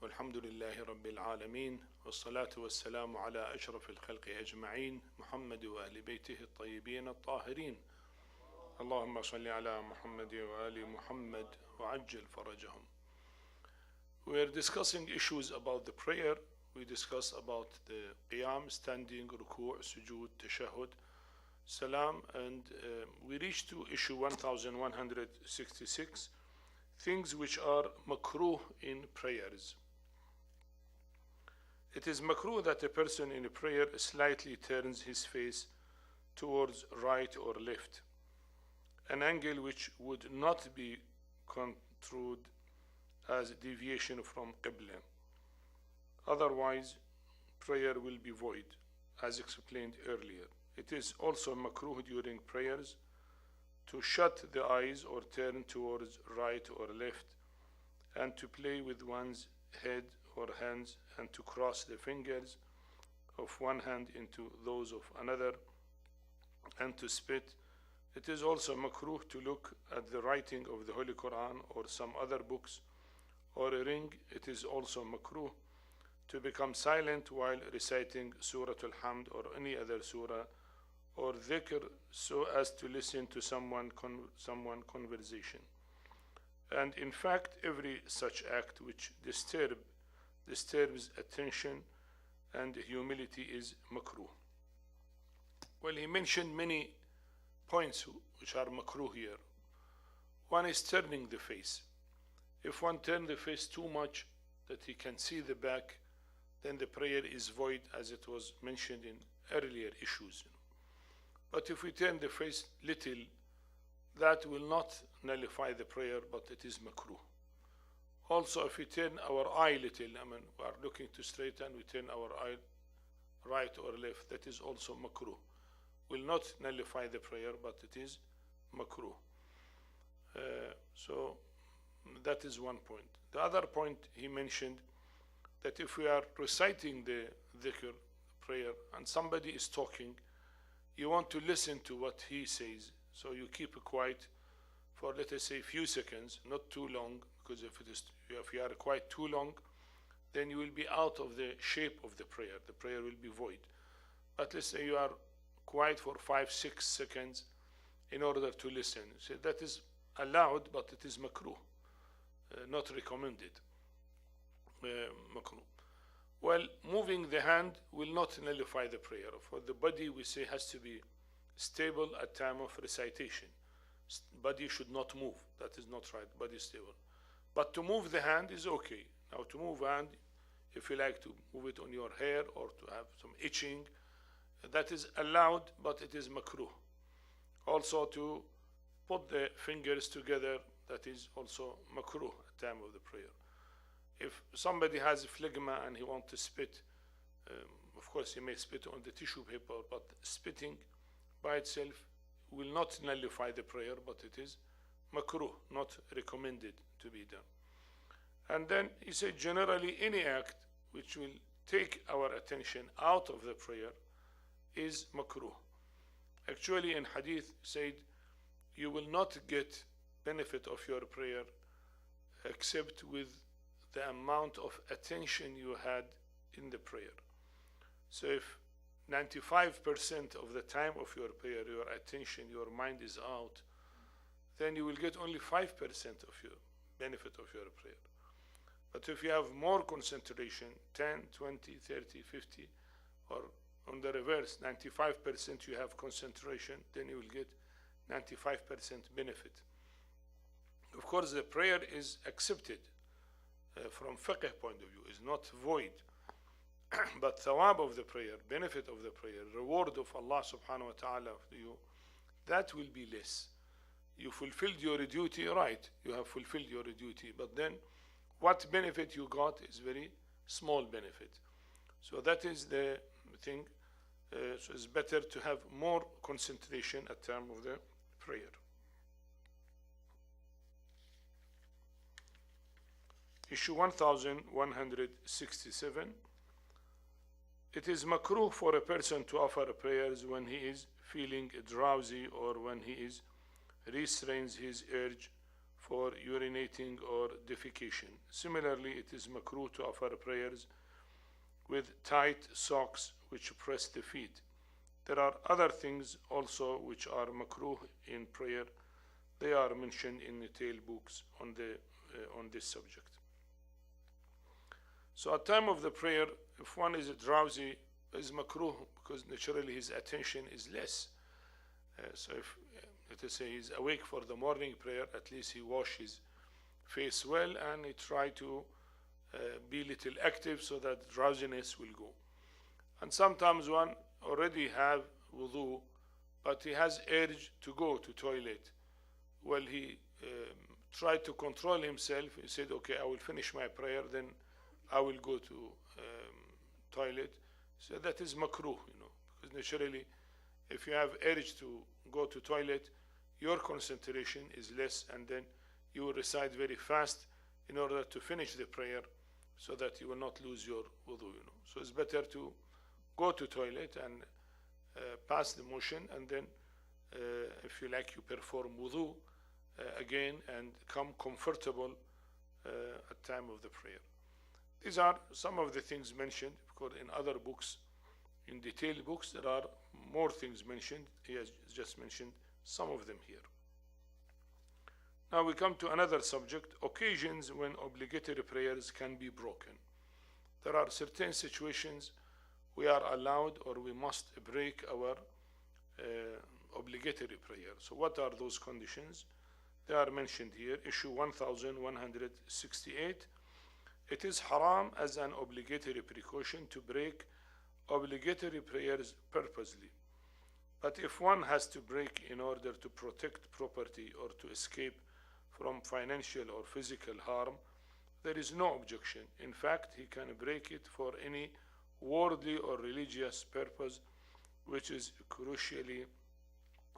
والحمد لله رب العالمين والصلاة والسلام على أشرف الخلق أجمعين محمد وأهل بيته الطيبين الطاهرين اللهم صل على محمد وآل محمد وعجل فرجهم. We are discussing issues about the prayer. We discussed about the qiyam, standing, ruku', sujood, tashahhud, salam, and we reached to issue 1166, things which are makruh in prayers. It is makruh that a person in a prayer slightly turns his face towards right or left, an angle which would not be construed as deviation from Qibla. Otherwise, prayer will be void, as explained earlier. It is also makruh during prayers to shut the eyes or turn towards right or left, and to play with one's head or hands, and to cross the fingers of one hand into those of another, and to spit. It is also makruh to look at the writing of the Holy Quran or some other books or a ring. It is also makruh to become silent while reciting Surah Al-Hamd or any other surah or dhikr, so as to listen to someone conversation. And in fact, every such act which disturbs attention and humility is makruh. Well, he mentioned many points which are makruh here. One is turning the face. If one turns the face too much that he can see the back, then the prayer is void, as it was mentioned in earlier issues. But if we turn the face little, that will not nullify the prayer, but it is makruh. Also, if we turn our eye little, we are looking to straight and we turn our eye right or left, that is also makruh. Will not nullify the prayer, but it is makruh. So that is one point. The other point he mentioned, that if we are reciting the dhikr prayer and somebody is talking, you want to listen to what he says, so you keep quiet for, let us say, a few seconds, not too long, because if you are quiet too long, then you will be out of the shape of the prayer. The prayer will be void. But let's say you are quiet for 5-6 seconds in order to listen. So that is allowed, but it is makruh, not recommended. Makruh. Well, moving the hand will not nullify the prayer. For the body, we say, has to be stable at time of recitation. Body should not move. That is not right. Body stable. But to move the hand is okay. Now, to move hand, if you like to move it on your hair or to have some itching, that is allowed, but it is makruh. Also, to put the fingers together, that is also makruh at time of the prayer. If somebody has phlegma and he wants to spit, of course he may spit on the tissue paper, but spitting by itself will not nullify the prayer, but it is makruh, not recommended to be done. And then he said, generally any act which will take our attention out of the prayer is makruh. Actually, in hadith said, you will not get benefit of your prayer except with the amount of attention you had in the prayer. So if 95% of the time of your prayer, your attention, your mind is out, then you will get only 5% of your benefit of your prayer. But if you have more concentration, 10, 20, 30, 50, or on the reverse, 95% you have concentration, then you will get 95% benefit. Of course, the prayer is accepted from fiqh point of view, is not void. But thawab of the prayer, benefit of the prayer, reward of Allah subhanahu wa ta'ala to you, that will be less. You fulfilled your duty, right, you have fulfilled your duty, but then what benefit you got is very small benefit. So that is the thing. So it's better to have more concentration at time of the prayer. Issue 1167. It is makruh for a person to offer prayers when he is feeling drowsy or when he restrains his urge for urinating or defecation. Similarly, it is makruh to offer prayers with tight socks which press the feet. There are other things also which are makruh in prayer. They are mentioned in detail books on this subject. So at time of the prayer, if one is drowsy, is makruh because naturally his attention is less. So if let us say he's awake for the morning prayer, at least he wash his face well and he try to be little active so that drowsiness will go. And sometimes one already have wudu, but he has urge to go to toilet. Well, he tried to control himself. He said, okay, I will finish my prayer, then I will go to toilet. So that is makruh, because naturally, if you have urge to go to toilet, your concentration is less, and then you will recite very fast in order to finish the prayer so that you will not lose your wudu. So it's better to go to toilet and pass the motion, and then if you like, you perform wudu again and come comfortable at time of the prayer. These are some of the things mentioned, because in other books, in detailed books, there are more things mentioned. He has just mentioned some of them here. Now we come to another subject, occasions when obligatory prayers can be broken. There are certain situations we are allowed or we must break our obligatory prayer. So what are those conditions? They are mentioned here, issue 1168. It is haram as an obligatory precaution to break obligatory prayers purposely. But if one has to break in order to protect property or to escape from financial or physical harm, there is no objection. In fact, he can break it for any worldly or religious purpose which is crucially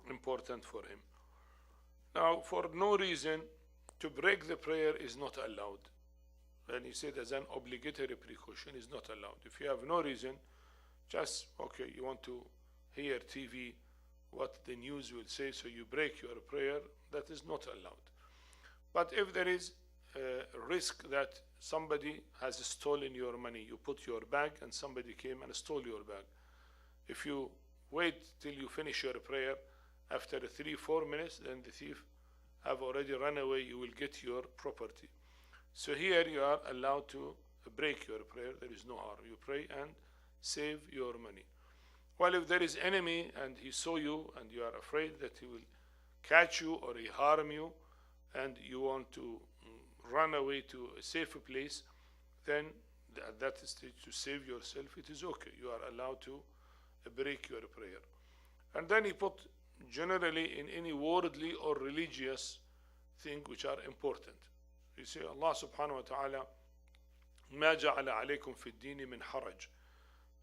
important for him. Now, for no reason, to break the prayer is not allowed. When he said as an obligatory precaution, is not allowed. If you have no reason, just, okay, you want to hear TV, what the news will say, so you break your prayer, that is not allowed. But if there is a risk that somebody has stolen your money, you put your bag and somebody came and stole your bag. If you wait till you finish your prayer, after 3-4 minutes, then the thief have already run away, you will get your property. So here you are allowed to break your prayer, there is no harm. You pray and save your money. While if there is enemy and he saw you and you are afraid that he will catch you or he harm you, and you want to run away to a safe place, then at that stage to save yourself, it is okay. You are allowed to break your prayer. And then he put generally in any worldly or religious thing which are important. You see, Allah subhanahu wa ta'ala, مَا جَعَلَ عَلَيْكُمْ فِي الدِّينِ مِنْ حَرَجٍ.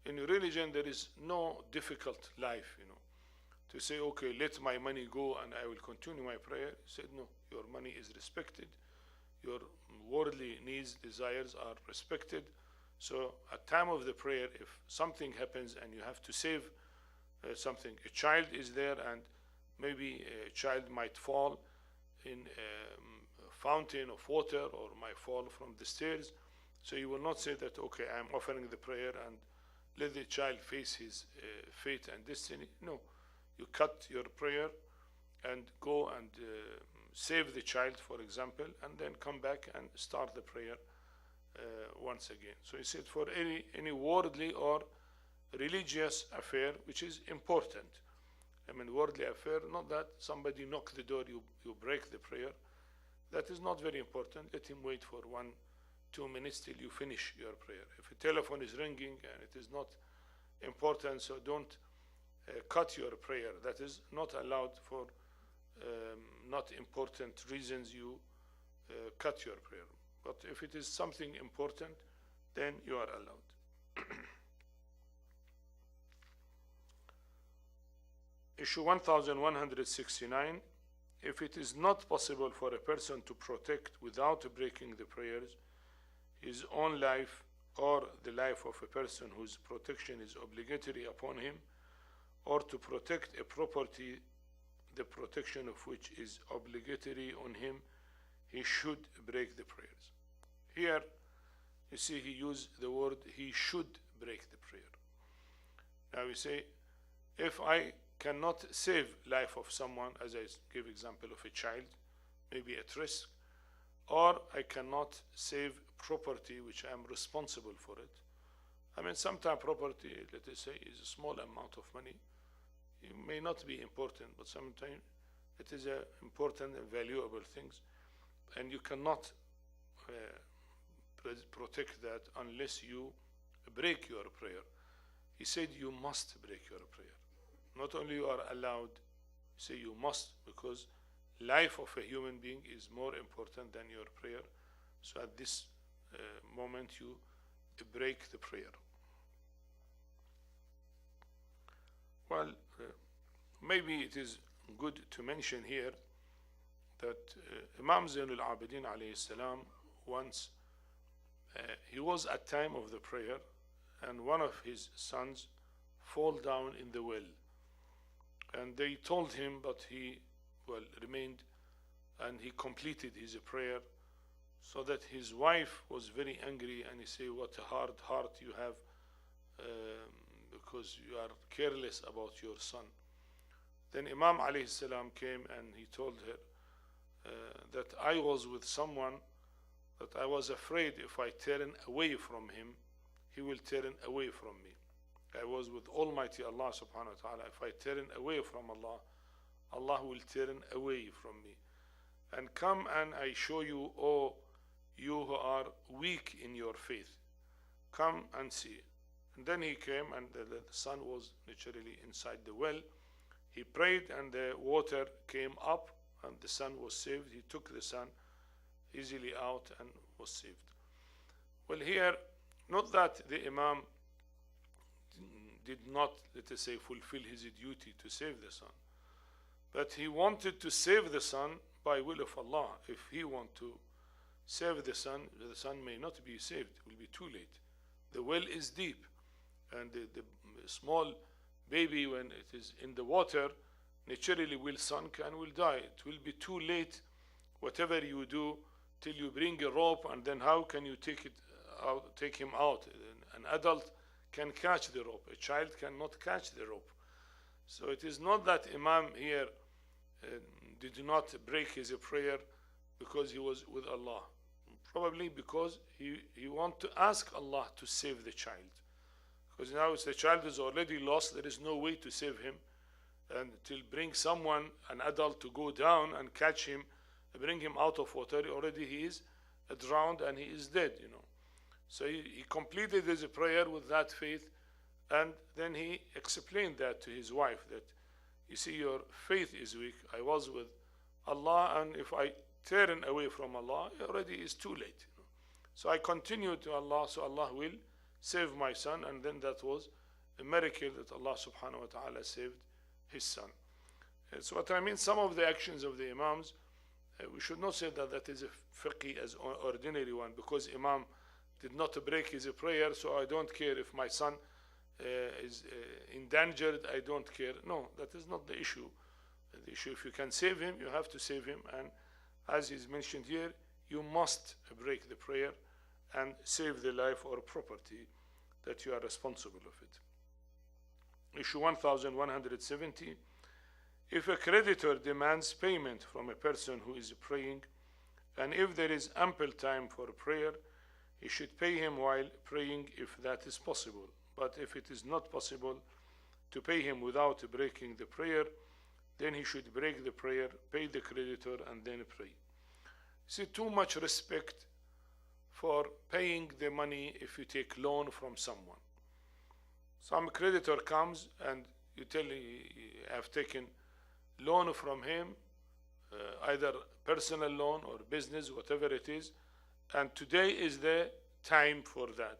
In religion there is no difficult life, to say, okay, let my money go and I will continue my prayer. He said, no, your money is respected. Your worldly needs, desires are respected. So at time of the prayer, if something happens and you have to save something, a child is there and maybe a child might fall in a fountain of water or might fall from the stairs. So you will not say that, okay, I'm offering the prayer and let the child face his fate and destiny. No, you cut your prayer and go and save the child, for example, and then come back and start the prayer once again. So he said for any worldly or religious affair which is important. I mean, worldly affair, not that somebody knock the door, you break the prayer. That is not very important. Let him wait for 1-2 minutes till you finish your prayer. If a telephone is ringing and it is not important, so don't cut your prayer. That is not allowed. For not important reasons you cut your prayer. But if it is something important, then you are allowed. Issue 1169. If it is not possible for a person to protect without breaking the prayers his own life or the life of a person whose protection is obligatory upon him, or to protect a property the protection of which is obligatory on him, he should break the prayers. Here, you see, he used the word he should break the prayer. Now we say, if I cannot save life of someone, as I give example of a child, maybe at risk, or I cannot save property which I am responsible for it. I mean, sometimes property, let us say, is a small amount of money. It may not be important, but sometimes it is important and valuable things, and you cannot protect that unless you break your prayer. He said you must break your prayer. Not only you are allowed, say you must, because life of a human being is more important than your prayer. So at this moment you break the prayer. Well, maybe it is good to mention here that Imam Zainul Abidin alayhi salam once he was at time of the prayer, and one of his sons fall down in the well, and they told him, but he remained, and he completed his prayer, so that his wife was very angry, and he said, what a hard heart you have, because you are careless about your son. Then Imam alayhi salam came and he told her that I was with someone that I was afraid if I turn away from him, he will turn away from me. I was with Almighty Allah subhanahu wa ta'ala. If I turn away from Allah, Allah will turn away from me. And come and I show you, oh, you who are weak in your faith, come and see. And then he came, and the son was naturally inside the well. He prayed, and the water came up, and the son was saved. He took the son easily out and was saved. Well, here, not that the Imam did not, let us say, fulfill his duty to save the son, but he wanted to save the son by will of Allah. If he want to save the son may not be saved. It will be too late. The well is deep, and the small baby, when it is in the water, naturally will sink and will die. It will be too late, whatever you do, till you bring a rope, and then how can you take him out? An adult can catch the rope. A child cannot catch the rope. So it is not that Imam here did not break his prayer because he was with Allah. Probably because he want to ask Allah to save the child. Because now the child is already lost, there is no way to save him. And to bring someone, an adult, to go down and catch him, bring him out of water, already he is drowned and he is dead, you know. So he completed his prayer with that faith, and then he explained that to his wife, that you see, your faith is weak. I was with Allah, and if I turn away from Allah, already is too late. You know? So I continue to Allah, so Allah will save my son, and then that was a miracle that Allah subhanahu wa ta'ala saved his son. So what I mean, some of the actions of the Imams, we should not say that that is a fiqh as ordinary one, because Imam did not break his prayer, so I don't care if my son is endangered, I don't care. No, that is not the issue. The issue, if you can save him, you have to save him, and as is mentioned here, you must break the prayer and save the life or property that you are responsible of it. Issue 1170. If a creditor demands payment from a person who is praying, and if there is ample time for prayer, he should pay him while praying if that is possible. But if it is not possible to pay him without breaking the prayer, then he should break the prayer, pay the creditor, and then pray. See, too much respect for paying the money if you take loan from someone. Some creditor comes and you tell him you have taken loan from him, either personal loan or business, whatever it is, and today is the time for that.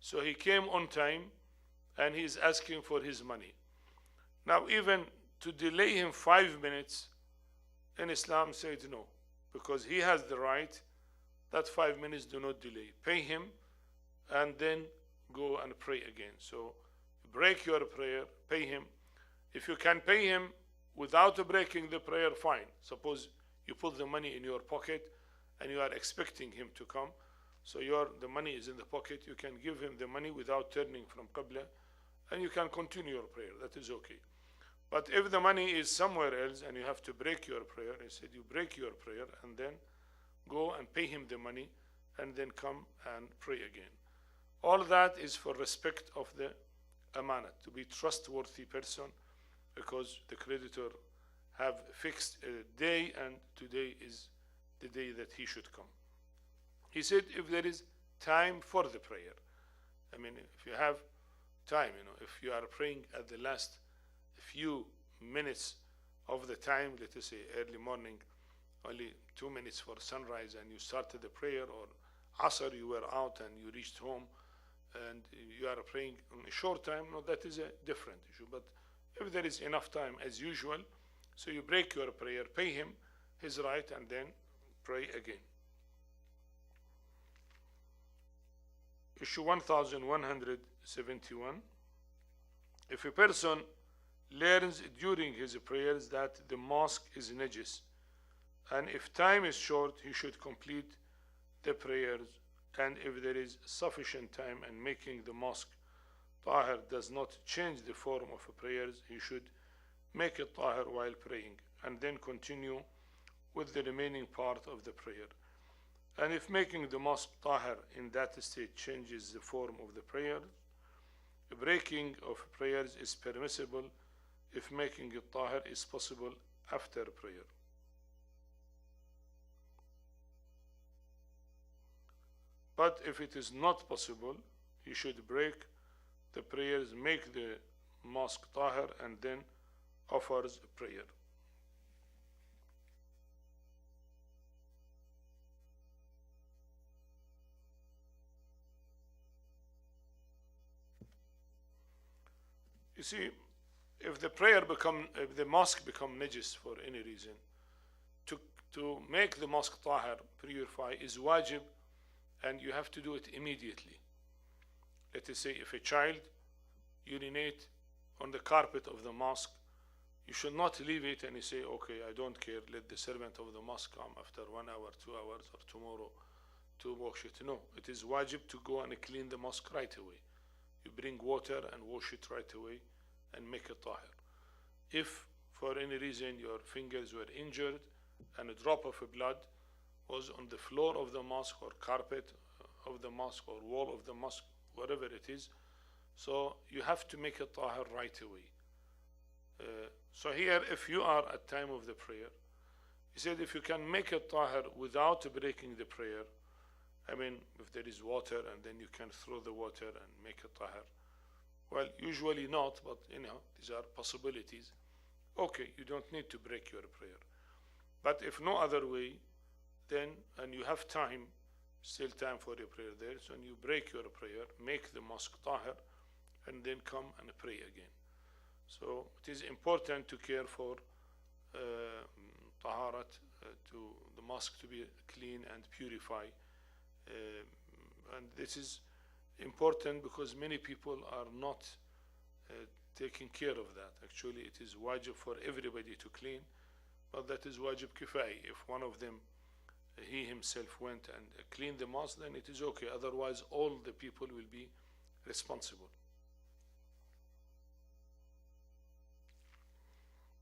So he came on time and he is asking for his money. Now, even to delay him 5 minutes, in Islam said no, because he has the right that 5 minutes do not delay. Pay him and then go and pray again. So break your prayer, pay him. If you can pay him without breaking the prayer, fine. Suppose you put the money in your pocket and you are expecting him to come, so the money is in the pocket, you can give him the money without turning from Qibla, and you can continue your prayer. That is okay. But if the money is somewhere else and you have to break your prayer, he said you break your prayer and then go and pay him the money and then come and pray again. All that is for respect of the amanat, to be trustworthy person, because the creditor have fixed a day and today is the day that he should come. He said if there is time for the prayer, I mean if you have time, if you are praying at the last few minutes of the time, let us say early morning, only 2 minutes for sunrise, and you started the prayer, or Asr you were out and you reached home and you are praying in a short time, no, that is a different issue. But if there is enough time as usual, so you break your prayer, pay him his right, and then pray again. Issue 1171. If a person learns during his prayers that the mosque is najis, and if time is short, he should complete the prayers, and if there is sufficient time and making the mosque tahir does not change the form of prayers, he should make it tahir while praying and then continue with the remaining part of the prayer. And if making the mosque tahir in that state changes the form of the prayer, the breaking of prayers is permissible if making it tahir is possible after prayer. But if it is not possible, he should break the prayers, make the mosque tahir, and then offers prayer. You see, if the mosque become najis for any reason, to make the mosque tahir, purify, is wajib, and you have to do it immediately. Let us say if a child urinate on the carpet of the mosque, you should not leave it and you say, okay, I don't care, let the servant of the mosque come after 1 hour, 2 hours, or tomorrow to wash it. No, it is wajib to go and clean the mosque right away. You bring water and wash it right away and make it tahir. If for any reason your fingers were injured and a drop of blood was on the floor of the mosque or carpet of the mosque or wall of the mosque, whatever it is, so you have to make it tahir right away. So here, if you are at time of the prayer, he said if you can make it tahir without breaking the prayer, I mean if there is water and then you can throw the water and make it tahir, well, usually not, but these are possibilities. Okay, you don't need to break your prayer. But if no other way, then, and you have time, still time for your prayer there, so you break your prayer, make the mosque tahir, and then come and pray again. So it is important to care for taharat, to the mosque to be clean and purify. And this is important because many people are not taking care of that. Actually, it is wajib for everybody to clean, but that is wajib kifai. If one of them, he himself went and cleaned the mosque, then it is okay. Otherwise, all the people will be responsible.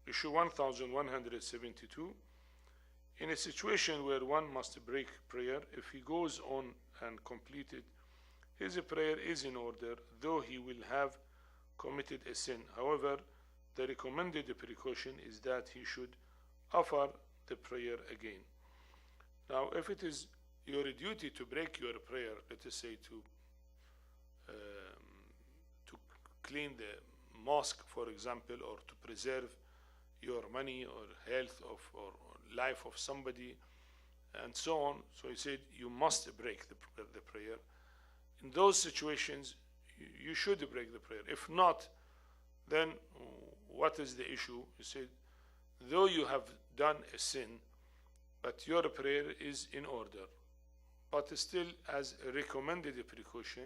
Issue 1172. In a situation where one must break prayer, if he goes on and completed his prayer is in order, though he will have committed a sin. However, the recommended precaution is that he should offer the prayer again. Now, if it is your duty to break your prayer, let us say to clean the mosque, for example, or to preserve your money or health or life of somebody, and so on. So he said you must break the prayer. In those situations, you should break the prayer. If not, then what is the issue? He said, though you have done a sin, but your prayer is in order, but still as a recommended precaution,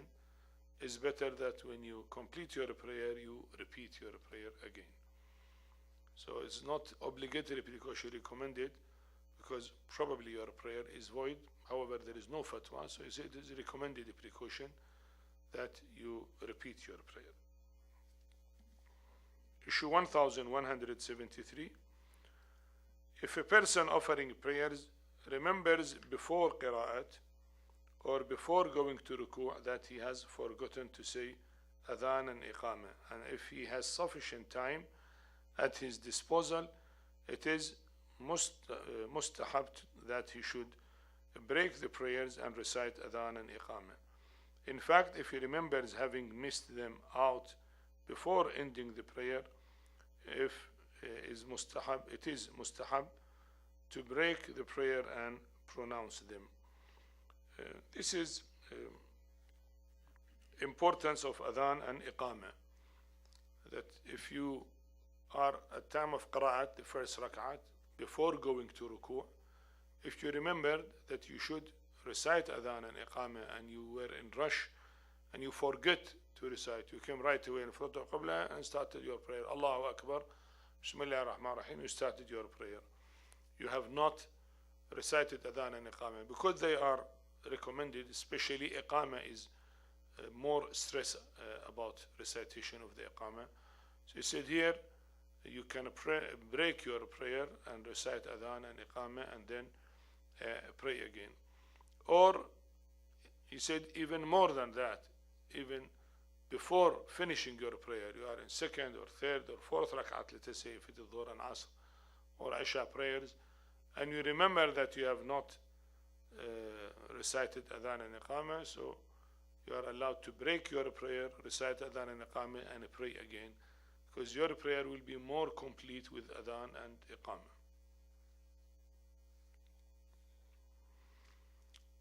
it's better that when you complete your prayer, you repeat your prayer again. So it's not obligatory precaution recommended, because probably your prayer is void. However, there is no fatwa, so it is a recommended precaution that you repeat your prayer. Issue 1173. If a person offering prayers remembers before qira'at or before going to ruku' that he has forgotten to say adhan and iqamah, and if he has sufficient time at his disposal, it is mustahab that he should break the prayers and recite adhan and iqamah. In fact, if he remembers having missed them out before ending the prayer, it is mustahab to break the prayer and pronounce them. This is importance of adhan and iqamah, that if you are at time of qira'at, the first rak'at, before going to ruku', if you remember that you should recite adhan and iqamah and you were in rush and you forget to recite, you came right away in front of Qibla and started your prayer, Allahu Akbar, Bismillah ar-Rahman ar-Rahim, you started your prayer. You have not recited adhan and iqamah because they are recommended, especially iqamah is more stress about recitation of the iqamah. So he said here you can break your prayer and recite adhan and iqamah and then pray again. Or he said even more than that, even before finishing your prayer, you are in second or third or fourth rak'at, let us say if it is Dhuhr and Asr or Isha prayers, and you remember that you have not recited adhan and iqamah, so you are allowed to break your prayer, recite adhan and iqamah, and pray again, because your prayer will be more complete with adhan and iqamah.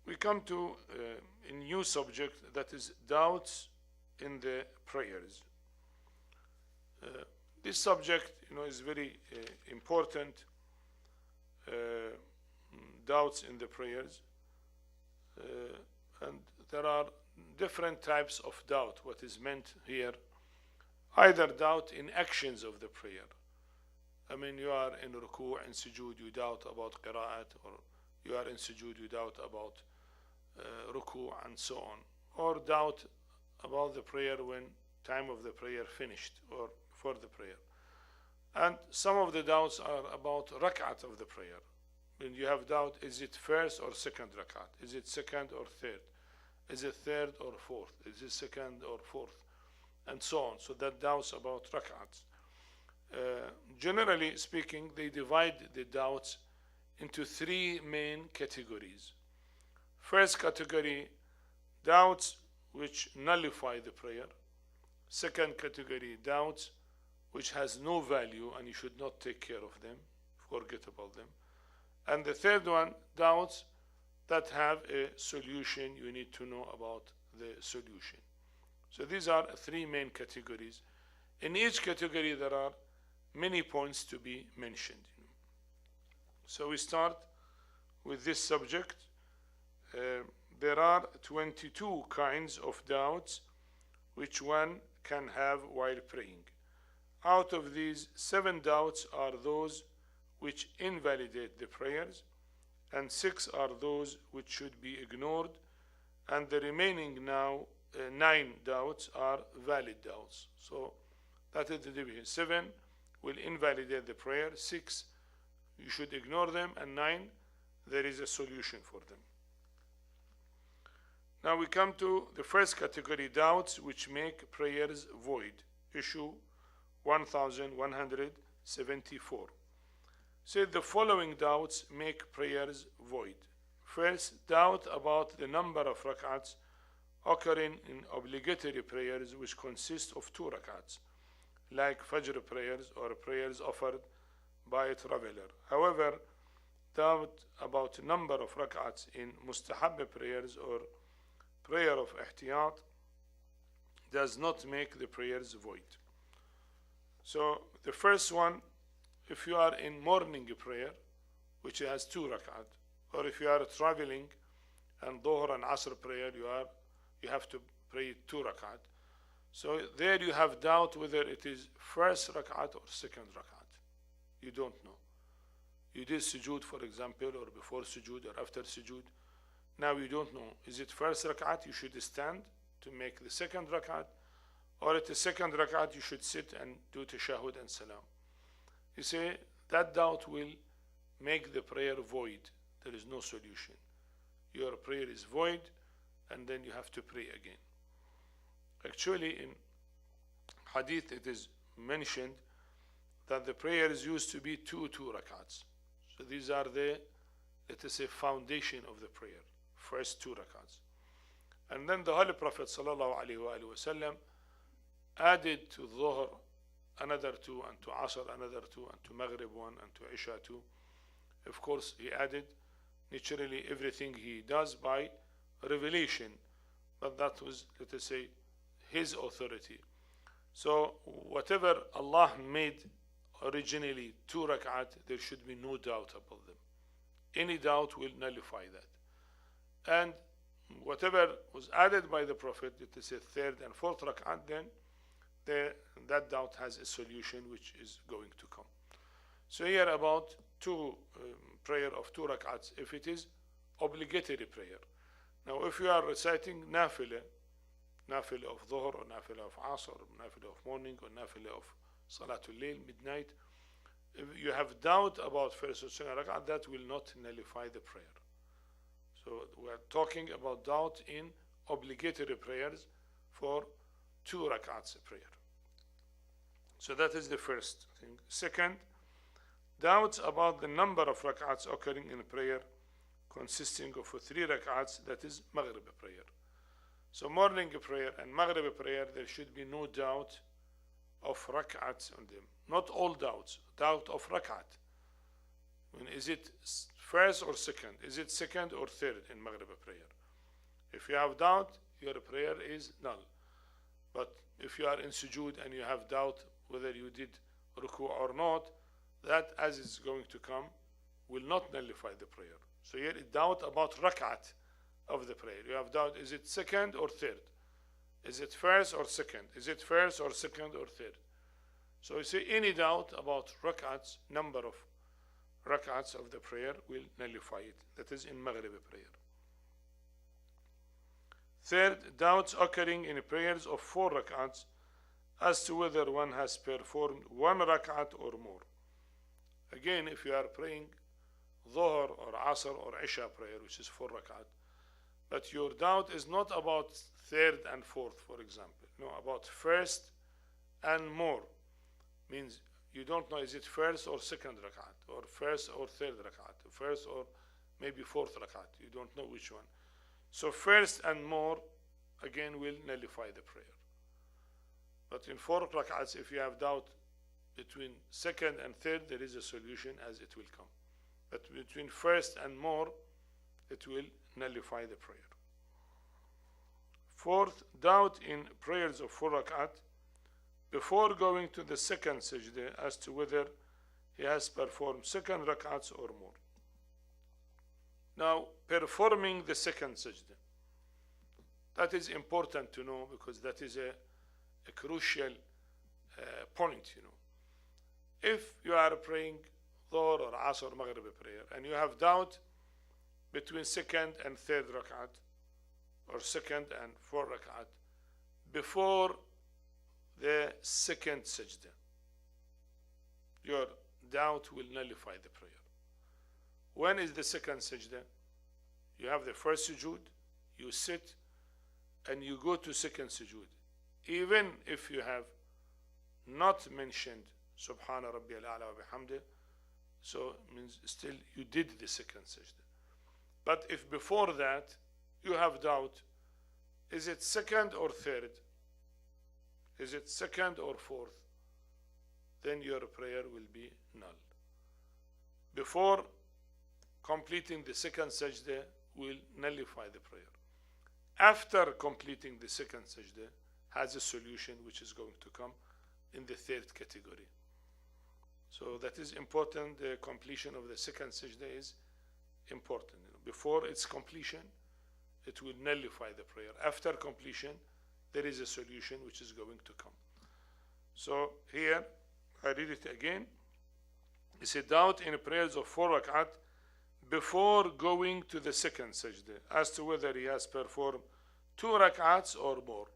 We come to a new subject, that is doubts in the prayers. This subject, is very important. Doubts in the prayers, and there are different types of doubt. What is meant here, either doubt in actions of the prayer. I mean, you are in ruku' and sujood, you doubt about qira'at, or you are in sujood, you doubt about ruku' and so on, or doubt about the prayer when time of the prayer finished or before the prayer. And some of the doubts are about rak'at of the prayer. When you have doubt, is it first or second rak'at? Is it second or third? Is it third or fourth? Is it second or fourth? And so on. So that doubts about rak'ats. Generally speaking, they divide the doubts into three main categories. First category, doubts which nullify the prayer. Second category, doubts which has no value and you should not take care of them, forget about them. And the third one, doubts that have a solution, you need to know about the solution. So these are three main categories. In each category there are many points to be mentioned. So we start with this subject. There are 22 kinds of doubts which one can have while praying. Out of these, 7 doubts are those which invalidate the prayers, and 6 are those which should be ignored, and the remaining now 9 doubts are valid doubts. So that is the division. 7 will invalidate the prayer, 6 you should ignore them, and 9 there is a solution for them. Now we come to the first category, doubts which make prayers void. Issue 1174. Said the following doubts make prayers void. First, doubt about the number of rak'ats occurring in obligatory prayers which consist of 2 rak'ats, like Fajr prayers or prayers offered by a traveler. However, doubt about number of rak'ats in mustahab prayers or prayer of ihtiyat does not make the prayers void. So the first one, if you are in morning prayer, which has 2 rak'at, or if you are traveling and Dhuhr and Asr prayer, you have to pray 2 rak'at. So there you have doubt whether it is first rak'at or second rak'at. You don't know. You did sujood, for example, or before sujood or after sujood. Now you don't know, is it first rak'at, you should stand to make the second rak'at, or at the second rak'at you should sit and do tashahud and salam. You say that doubt will make the prayer void. There is no solution. Your prayer is void, and then you have to pray again. Actually, in hadith it is mentioned that the prayers used to be two rak'ats. So these are the, let us say, foundation of the prayer. First two rak'ats. And then the Holy Prophet sallallahu alaihi wasallam added to Dhuhr another two, and to Asr another two, and to Maghrib one, and to Isha two. Of course, he added naturally everything he does by revelation, but that was, let us say, his authority. So whatever Allah made originally two rak'at, there should be no doubt about them. Any doubt will nullify that. And whatever was added by the Prophet, it is a third and fourth rak'at, then that doubt has a solution which is going to come. So here about prayer of two rak'ats, if it is obligatory prayer. Now if you are reciting nafilah of dhuhr, or nafilah of asr, or nafilah of morning, or nafilah of salatul layl, midnight, if you have doubt about first or second rak'at, that will not nullify the prayer. So we are talking about doubt in obligatory prayers for two rak'ats prayer. So that is the first thing. Second, doubts about the number of rak'ats occurring in prayer consisting of three rak'ats, that is Maghrib prayer. So morning prayer and Maghrib prayer, there should be no doubt of rak'ats on them. Not all doubts, doubt of rak'at. Is it first or second? Is it second or third in Maghrib prayer? If you have doubt, your prayer is null. But if you are in sujood and you have doubt whether you did ruku or not, that, as is going to come, will not nullify the prayer. So here is doubt about rak'at of the prayer. You have doubt, is it second or third? Is it first or second? Is it first or second or third? So you see, any doubt about rak'ats, number of rak'ats of the prayer, will nullify it. That is in Maghrib prayer. Third, doubts occurring in prayers of 4 rak'ats as to whether one has performed 1 rak'at or more. Again, if you are praying Dhuhr or Asr or Isha prayer, which is 4 rak'at, but your doubt is not about third and fourth, for example. No, about first and more. Means you don't know, is it first or second rak'at, or first or third rak'at, first or maybe fourth rak'at. You don't know which one. So first and more, again, will nullify the prayer. But in 4 rak'ats, if you have doubt between second and third, there is a solution as it will come. But between first and more, it will nullify the prayer. Fourth, doubt in prayers of 4 rak'at before going to the second sajda as to whether he has performed second rak'ats or more. Now, performing the second sajda, that is important to know, because that is a crucial point, If you are praying Dhuhr or Asr or Maghrib prayer and you have doubt between second and third rak'at, or second and fourth rak'at, before the second sajda, your doubt will nullify the prayer. When is the second sajda? You have the first sujood, you sit, and you go to second sujood. Even if you have not mentioned Subhana Rabbi al-A'la wa bihamdih, so means still you did the second sajda. But if before that you have doubt, is it second or third? Is it second or fourth? Then your prayer will be null. Before completing the second sajda will nullify the prayer. After completing the second sajda has a solution which is going to come in the third category. So that is important. The completion of the second sajda is important. Before its completion, it will nullify the prayer. After completion, there is a solution which is going to come. So here, I read it again. He said, doubt in prayers of 4 rak'at before going to the second sajda as to whether he has performed 2 rak'ats or more.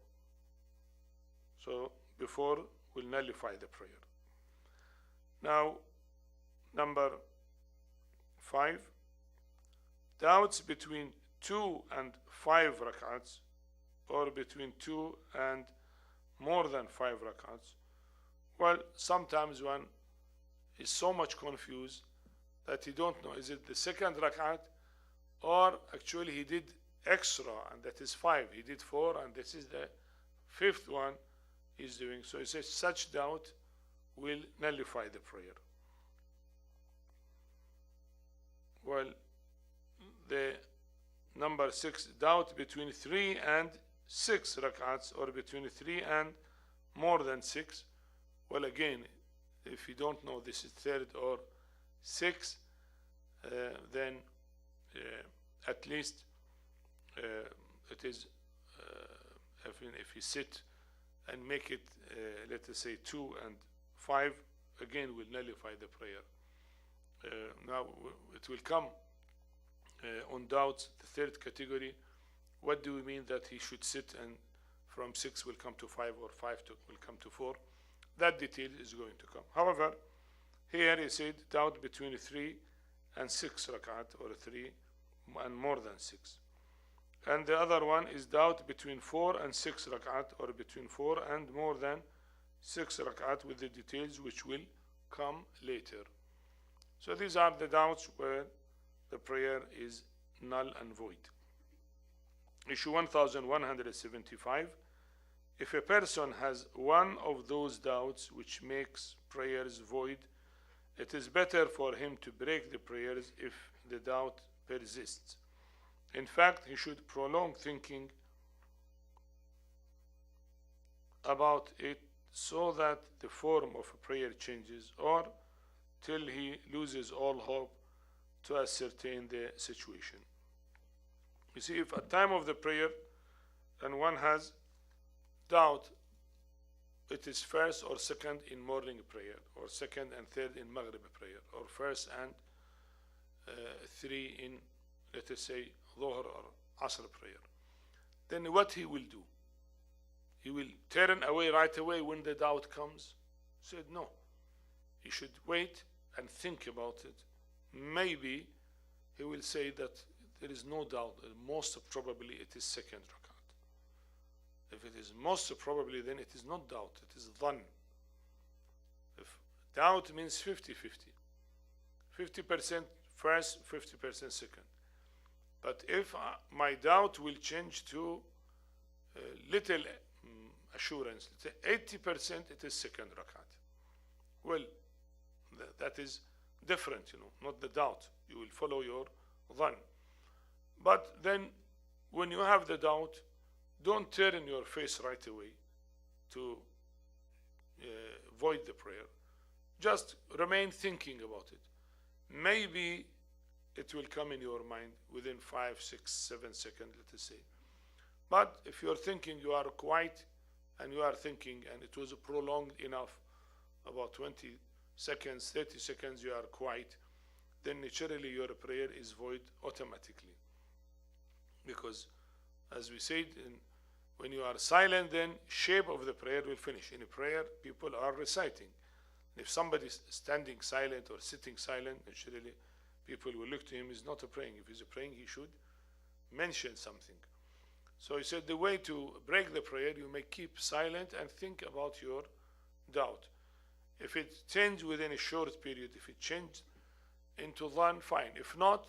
So before will nullify the prayer. Now, number 5, doubts between 2 and 5 rak'ats or between 2 and more than 5 rak'ats. Well, sometimes one is so much confused that he don't know, is it the second rak'at or actually he did extra and that is 5, he did 4 and this is the 5th one he's doing. So he says such doubt will nullify the prayer. Well, the number 6, doubt between 3 and 6 rak'ats or between 3 and more than 6. Well, again, if you don't know this is 3rd or 6th, then at least it is if you sit and make it let us say 2 and 5, again will nullify the prayer. Now it will come on doubts, the 3rd category. What do we mean that he should sit and from 6 will come to 5 or 5 will come to 4? That detail is going to come. However, here he said doubt between 3 and 6 rak'at or 3 and more than 6. And the other one is doubt between 4 and 6 rak'at or between 4 and more than 6 rak'at with the details which will come later. So these are the doubts where the prayer is null and void. Issue 1175. If a person has one of those doubts which makes prayers void, it is better for him to break the prayers if the doubt persists. In fact, he should prolong thinking about it so that the form of a prayer changes, or till he loses all hope to ascertain the situation. You see, if at time of the prayer and one has doubt, it is 1st or 2nd in morning prayer, or 2nd and 3rd in Maghrib prayer, or 1st and 3 in, let us say, Dhuhr or Asr prayer, then what he will do? He will turn away right away when the doubt comes? He said no. He should wait and think about it. Maybe he will say that there is no doubt, most probably it is 2nd rakat. If it is most probably, then it is not doubt, it is dhann. If doubt means 50-50. 50% first, 50% second. But if my doubt will change to little assurance, 80% it is 2nd rakat. Well, that is different, not the doubt. You will follow your dhann. But then when you have the doubt, don't turn your face right away to void the prayer. Just remain thinking about it. Maybe it will come in your mind within 5, 6, 7 seconds, let us say. But if you're thinking, you are quiet and you are thinking, and it was prolonged enough, about 20 seconds, 30 seconds, you are quiet, then naturally your prayer is void automatically. Because as we said, when you are silent, then shape of the prayer will finish. In a prayer, people are reciting. If somebody is standing silent or sitting silent, naturally people will look to him, he's not praying. If he's praying, he should mention something. So he said the way to break the prayer, you may keep silent and think about your doubt. If it changes within a short period, if it changes into dhann, fine. If not,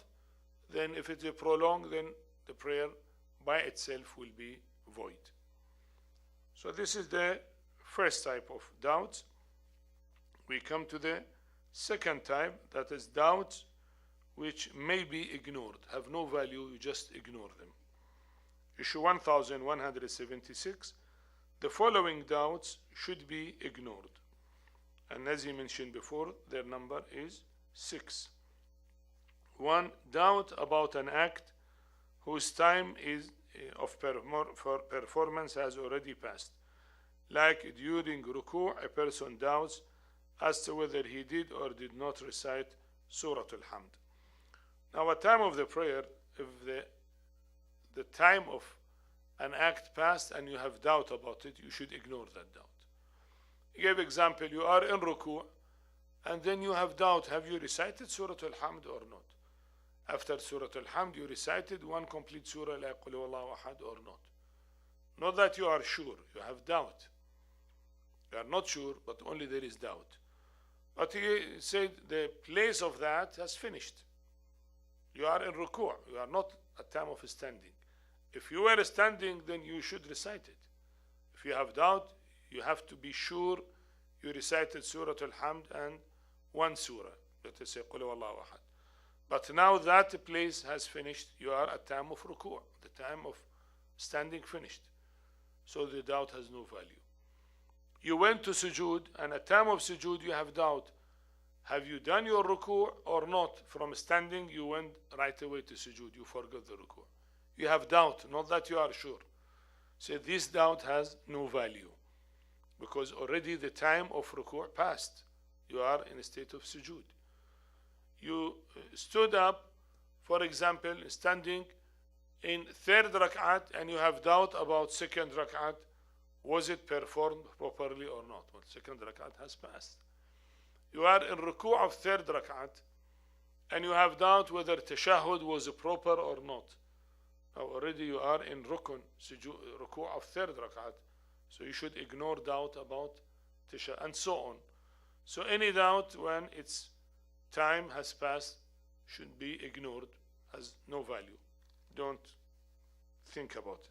then if it is prolonged, then the prayer by itself will be void. So this is the first type of doubts. We come to the second type, that is doubts which may be ignored, have no value, you just ignore them. Issue 1176, the following doubts should be ignored. And as he mentioned before, their number is 6. 1. Doubt about an act whose time of performance has already passed. Like during ruku', a person doubts as to whether he did or did not recite Surah Al-Hamd. Now, at time of the prayer, if the time of an act passed and you have doubt about it, you should ignore that doubt. He gave example, you are in ruku' and then you have doubt, have you recited Surah Al-Hamd or not? After Surah Al-Hamd, you recited one complete surah, La Qul Huwallahu Ahad, or not? Not that you are sure, you have doubt. You are not sure, but only there is doubt. But he said the place of that has finished. You are in ruku', you are not at time of standing. If you were standing, then you should recite it. If you have doubt, you have to be sure you recited Surah Al-Hamd and one surah. Let us say Qul Huwallahu Ahad. But now that place has finished, you are at time of ruku', the time of standing finished. So the doubt has no value. You went to sujood, and at time of sujood you have doubt. Have you done your ruku' or not? From standing you went right away to sujood, you forgot the ruku'. You have doubt, not that you are sure. So this doubt has no value, because already the time of ruku' passed. You are in a state of sujood. You stood up, for example, standing in third rak'at, and you have doubt about second rak'at. Was it performed properly or not? Well, second rak'at has passed. You are in ruku' of third rak'at, and you have doubt whether tashahhud was proper or not. Now already you are in ruku' of third rak'at, so you should ignore doubt about tashahhud, and so on. So any doubt when its time has passed should be ignored, has no value. Don't think about it.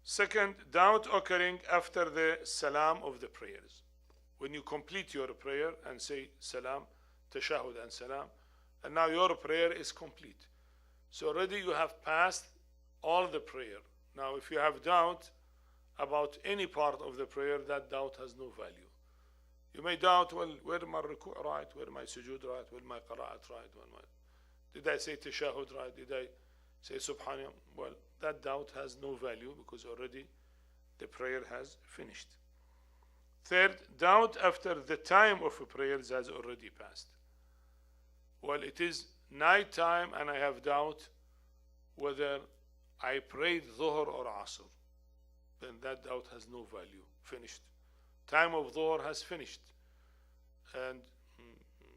Second, doubt occurring after the salam of the prayers. When you complete your prayer and say salam, tashahhud and salam, and now your prayer is complete. So already you have passed all the prayer. Now if you have doubt about any part of the prayer, that doubt has no value. You may doubt, well, where my ruku' right, where my sujood right, where my qira'at right, did I say tashahhud right, did I say subhanallah? Well, that doubt has no value because already the prayer has finished. Third, doubt after the time of prayers has already passed. Well, it is night time and I have doubt whether I prayed Dhuhr or Asr. Then that doubt has no value. Finished. Time of Dhuhr has finished. And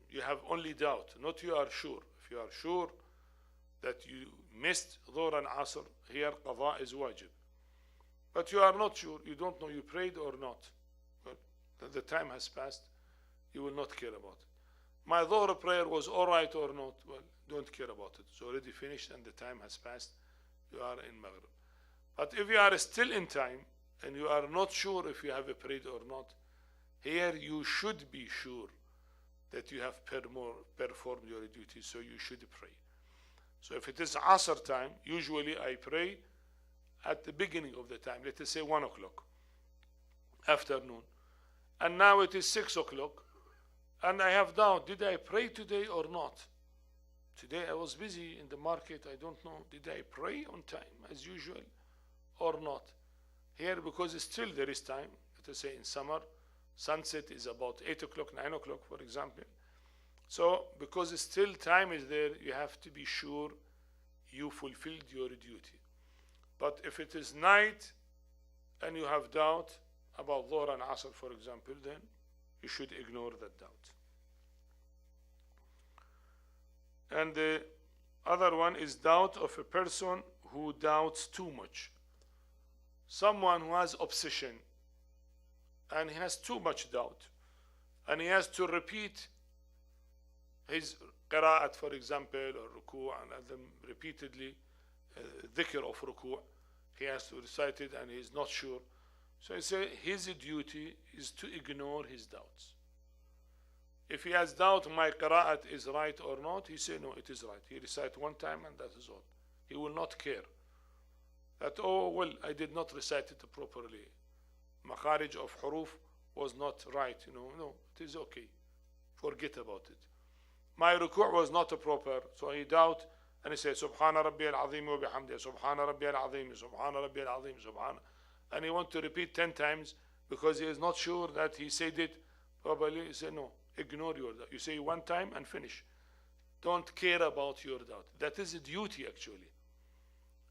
you have only doubt, not you are sure. If you are sure that you missed Dhuhr and Asr, here Qadha is wajib. But you are not sure, you don't know you prayed or not. Well, the time has passed, you will not care about it. My Dhuhr prayer was alright or not, well, don't care about it. It's already finished and the time has passed, you are in Maghrib. But if you are still in time and you are not sure if you have prayed or not, here you should be sure that you have performed your duty, so you should pray. So if it is Asr time, usually I pray at the beginning of the time, let us say 1 o'clock, afternoon. And now it is 6 o'clock, and I have doubt, did I pray today or not? Today I was busy in the market, I don't know, did I pray on time as usual or not? Here, because still there is time, let us say in summer, sunset is about 8 o'clock, 9 o'clock, for example. So, because still time is there, you have to be sure you fulfilled your duty. But if it is night and you have doubt about Dhuhr and Asr, for example, then you should ignore that doubt. And the other one is doubt of a person who doubts too much. Someone who has obsession and he has too much doubt and he has to repeat his qira'at, for example, or ruku' and them repeatedly, dhikr of ruku', he has to recite it and he is not sure. So I say his duty is to ignore his doubts. If he has doubt my qira'at is right or not, he say no, it is right. He recite one time and that is all. He will not care that, oh well, I did not recite it properly. Makharij of huruf was not right, no, it is okay. Forget about it. My ruku' was not proper, so he doubt and he says Subhana Rabbi al-Azim wa bihamdi, Subhana Rabbi al-Azim, Subhana Rabbi al-Azim, Subhana. And he want to repeat 10 times because he is not sure that he said it properly. You say, no, ignore your doubt. You say one time and finish. Don't care about your doubt. That is a duty actually.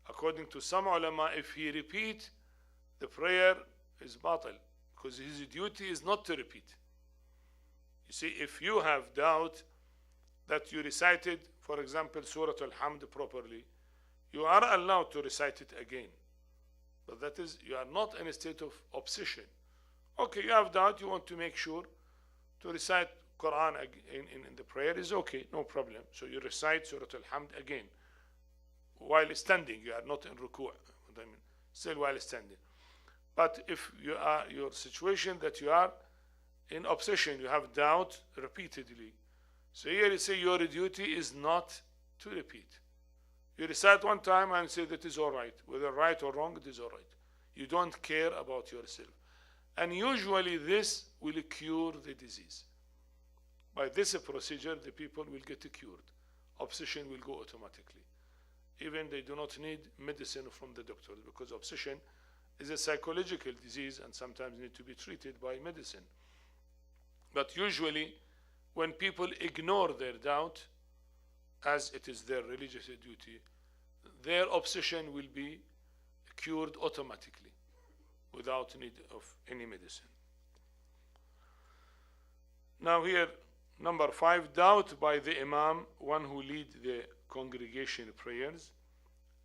According to some ulama, if he repeat, the prayer is batil, because his duty is not to repeat. You see, if you have doubt that you recited, for example, Surah Al-Hamd properly, you are allowed to recite it again. But that is, you are not in a state of obsession. Okay, you have doubt, you want to make sure to recite Quran in the prayer is okay, no problem. So you recite Surah Al-Hamd again. While standing, you are not in ruku', still while standing. But if you are, your situation that you are in obsession, you have doubt repeatedly. So here you say your duty is not to repeat. You recite one time and say that is all right. Whether right or wrong, it is all right. You don't care about yourself. And usually this will cure the disease. By this procedure, the people will get cured. Obsession will go automatically. Even they do not need medicine from the doctors, because obsession is a psychological disease and sometimes need to be treated by medicine. But usually, when people ignore their doubt, as it is their religious duty, their obsession will be cured automatically without need of any medicine. Now here, number 5, doubt by the Imam, one who leads the congregation prayers,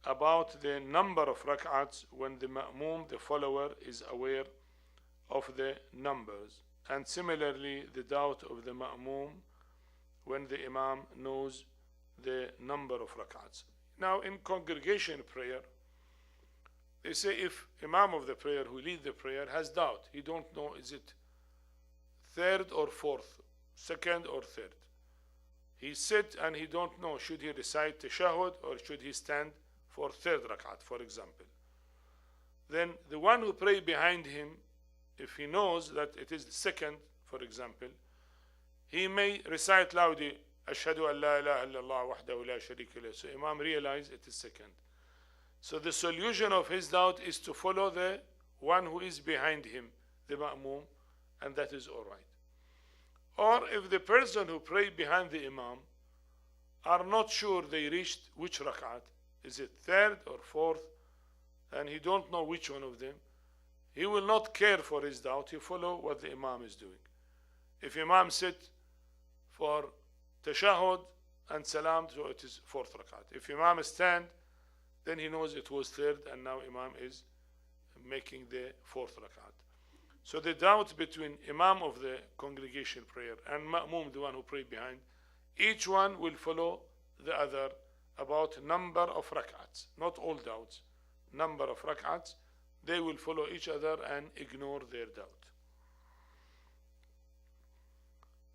about the number of rak'ats when the ma'mum, the follower, is aware of the numbers. And similarly, the doubt of the ma'mum when the Imam knows the number of rak'ats. Now in congregation prayer, they say if Imam of the prayer who leads the prayer has doubt, he don't know is it third or fourth, second or third. He sit and he don't know should he recite tashahhud or should he stand for third rak'at, for example. Then the one who pray behind him, if he knows that it is the second, for example, he may recite loudly, Ashhadu an la ilaha illallah wahdahu la sharika lahu. So Imam realize it is second. So the solution of his doubt is to follow the one who is behind him, the ma'mum, and that is all right. Or if the person who prayed behind the Imam are not sure they reached which rak'at, is it third or fourth, and he don't know which one of them, he will not care for his doubt. He follow what the Imam is doing. If Imam sit for tashahhud and salam, so it is fourth rak'at. If Imam stand, then he knows it was third, and now Imam is making the fourth rak'at. So the doubt between Imam of the congregation prayer and Ma'mum, the one who prayed behind, each one will follow the other about number of rak'ats. Not all doubts, number of rak'ats. They will follow each other and ignore their doubt.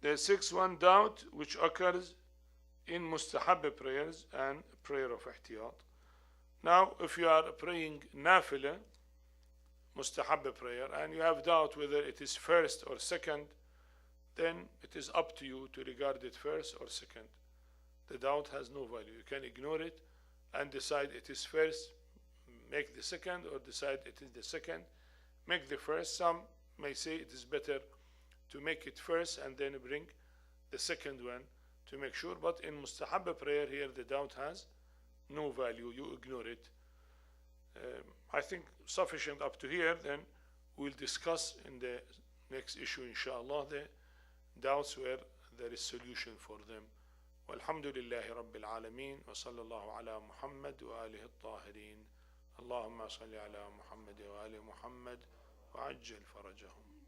The sixth one, doubt which occurs in mustahab prayers and prayer of ihtiyat. Now, if you are praying nafila, mustahab prayer, and you have doubt whether it is first or second, then it is up to you to regard it first or second. The doubt has no value. You can ignore it and decide it is first, make the second, or decide it is the second, make the first. Some may say it is better to make it first and then bring the second one to make sure. But in mustahab prayer here, the doubt has no value. You ignore it. I think sufficient up to here. Then we'll discuss in the next issue, inshallah, the doubts where there is solution for them. Walhamdulillahi Rabbil Alameen wa sallallahu ala Muhammad wa alihi at-tahirin. Allahumma salli ala Muhammad wa ali Muhammad wa ajjal farajahum.